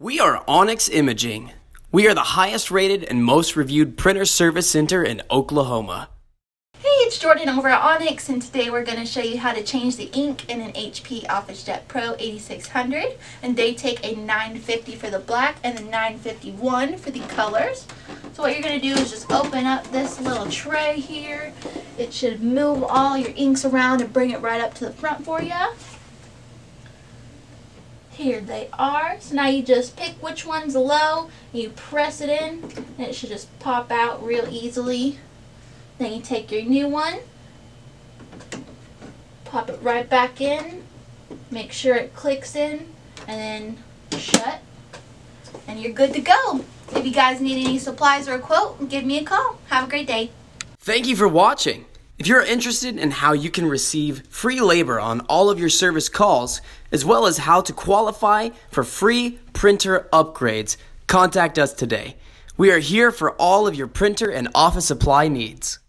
We are Onyx Imaging. We are the highest rated and most reviewed printer service center in Oklahoma. Hey, it's Jordan over at Onyx, and today we're going to show you how to change the ink in an HP Officejet Pro 8600. And they take a 950 for the black and a 951 for the colors. So what you're going to do is just open up this little tray here. It should move all your inks around and bring it right up to the front for you. Here they are. So now you just pick which one's low, and you press it in, and it should just pop out real easily. Then you take your new one, pop it right back in, make sure it clicks in, and then shut, and you're good to go. If you guys need any supplies or a quote, give me a call. Have a great day. Thank you for watching. If you're interested in how you can receive free labor on all of your service calls, as well as how to qualify for free printer upgrades, contact us today. We are here for all of your printer and office supply needs.